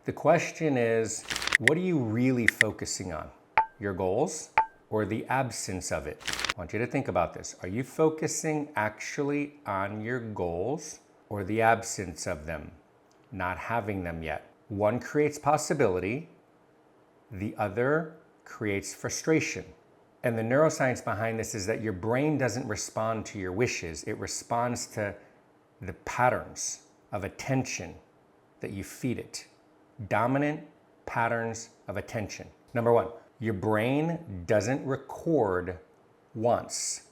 The question is, what are you really focusing on? Your goals or the absence of it? I want you to think about this. Are you focusing actually on your goals or the absence of them, not having them yet? One creates possibility, the other creates frustration. And the neuroscience behind this is that your brain doesn't respond to your wishes, it responds to the patterns of attention that you feed it. Dominant patterns of attention. Number one, your brain doesn't record once,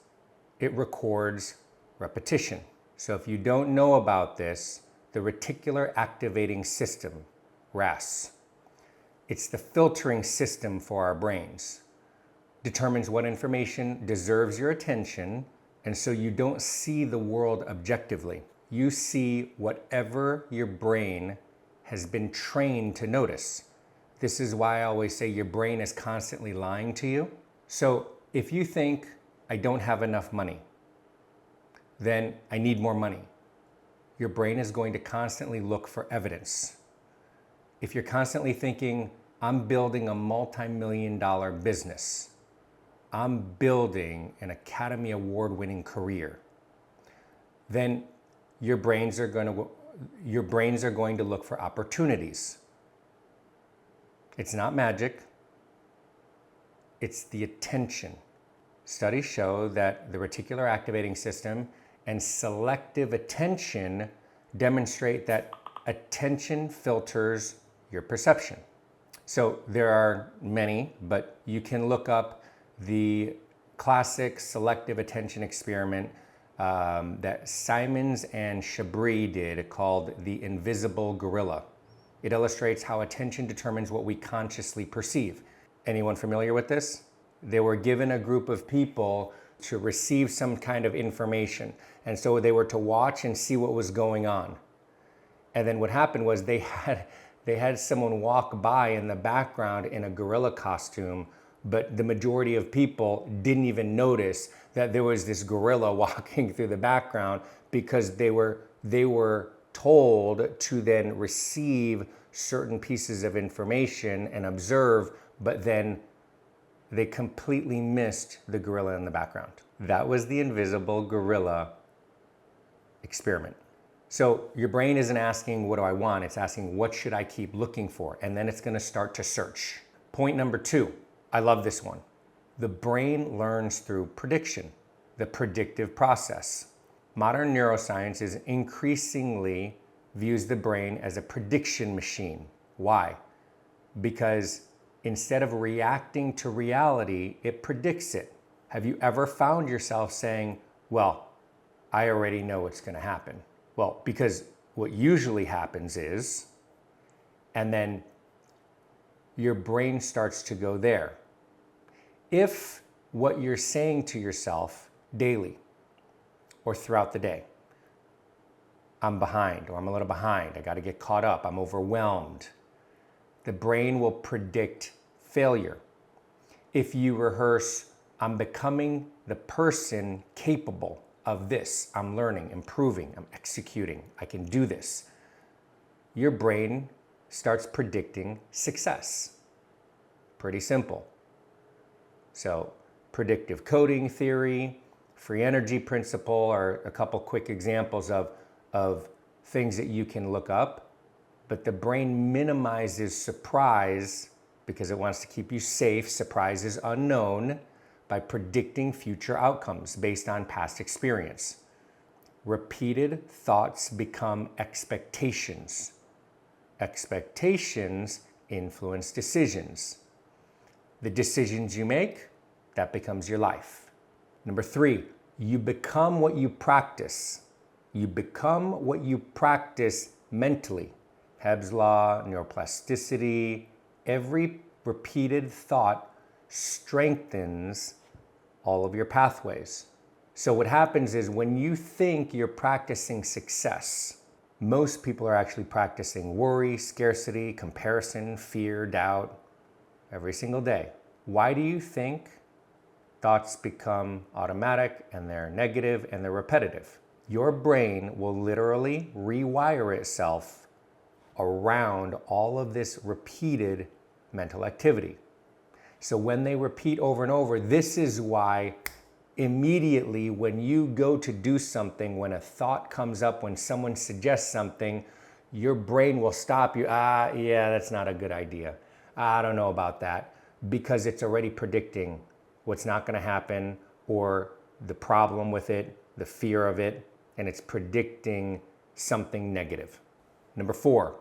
it records repetition. So if you don't know about this, the Reticular Activating System, RAS, it's the filtering system for our brains, determines what information deserves your attention, and so you don't see the world objectively. You see whatever your brain has been trained to notice. This is why I always say your brain is constantly lying to you. So if you think, I don't have enough money, then I need more money, your brain is going to constantly look for evidence. If you're constantly thinking, I'm building a multi-million-dollar business, I'm building an Academy Award-winning career, then your brains are going to look for opportunities. It's not magic, it's the attention. Studies show that the reticular activating system and selective attention demonstrate that attention filters your perception. So there are many, but you can look up the classic selective attention experiment that Simons and Chabris did called the invisible gorilla. It illustrates how attention determines what we consciously perceive. Anyone familiar with this? They were given a group of people to receive some kind of information. And so they were to watch and see what was going on. And then what happened was they had someone walk by in the background in a gorilla costume, but the majority of people didn't even notice that there was this gorilla walking through the background because they were told to then receive certain pieces of information and observe, but then they completely missed the gorilla in the background. That was the invisible gorilla experiment. So your brain isn't asking, what do I want? It's asking, what should I keep looking for? And then it's going to start to search. Point number 2, I love this one. The brain learns through prediction, the predictive process. Modern neuroscience is increasingly views the brain as a prediction machine. Why? Because instead of reacting to reality, it predicts it. Have you ever found yourself saying, well, I already know what's going to happen? Well, because what usually happens is, and then your brain starts to go there. If what you're saying to yourself daily or throughout the day, I'm behind, or I'm a little behind, I got to get caught up, I'm overwhelmed, the brain will predict failure. If you rehearse, I'm becoming the person capable of this, I'm learning, improving, I'm executing, I can do this, your brain starts predicting success. Pretty simple. So predictive coding theory, free energy principle are a couple quick examples of things that you can look up, but the brain minimizes surprise because it wants to keep you safe. Surprise is unknown, by predicting future outcomes based on past experience. Repeated thoughts become expectations. Expectations influence decisions. The decisions you make, that becomes your life. Number 3, you become what you practice. You become what you practice mentally. Hebb's law, neuroplasticity, every repeated thought strengthens all of your pathways. So what happens is when you think you're practicing success, most people are actually practicing worry, scarcity, comparison, fear, doubt every single day. Why do you think thoughts become automatic and they're negative and they're repetitive? Your brain will literally rewire itself around all of this repeated mental activity. So when they repeat over and over, this is why immediately when you go to do something, when a thought comes up, when someone suggests something, your brain will stop you. Yeah, that's not a good idea. I don't know about that, because it's already predicting what's not going to happen or the problem with it, the fear of it, and it's predicting something negative. Number 4,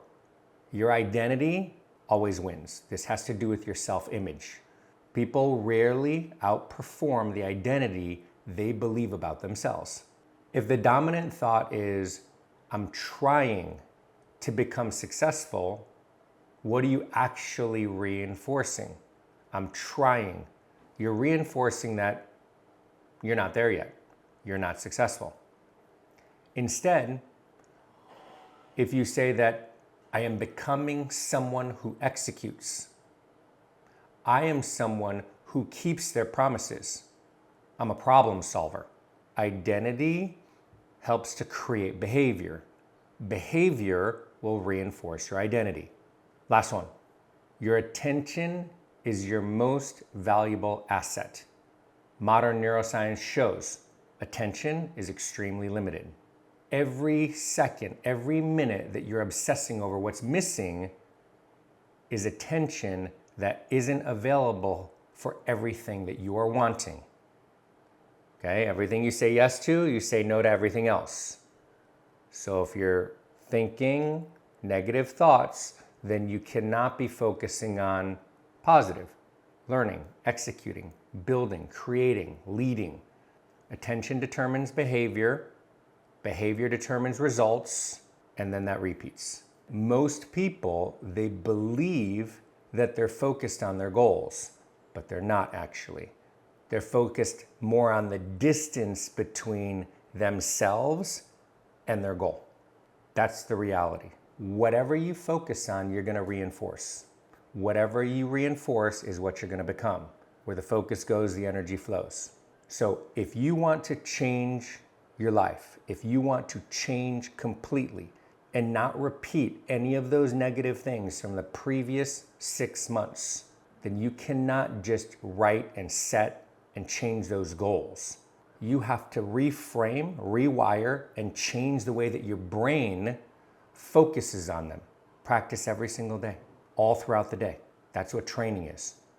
your identity always wins. This has to do with your self-image. People rarely outperform the identity they believe about themselves. If the dominant thought is, I'm trying to become successful, what are you actually reinforcing? I'm trying. You're reinforcing that you're not there yet. You're not successful. Instead, if you say that I am becoming someone who executes, I am someone who keeps their promises, I'm a problem solver. Identity helps to create behavior. Behavior will reinforce your identity. Last one, your attention is your most valuable asset. Modern neuroscience shows attention is extremely limited. Every second, every minute that you're obsessing over what's missing is attention that isn't available for everything that you are wanting. Okay, everything you say yes to, you say no to everything else. So if you're thinking negative thoughts, then you cannot be focusing on positive, learning, executing, building, creating, leading. Attention determines behavior, behavior determines results, and then that repeats. Most people, they believe that they're focused on their goals, but they're not actually. They're focused more on the distance between themselves and their goal. That's the reality. Whatever you focus on, you're going to reinforce. Whatever you reinforce is what you're going to become. Where the focus goes, the energy flows. So if you want to change your life, if you want to change completely and not repeat any of those negative things from the previous 6 months, then you cannot just write and set and change those goals. You have to reframe, rewire, and change the way that your brain focuses on them. Practice every single day, all throughout the day. That's what training is.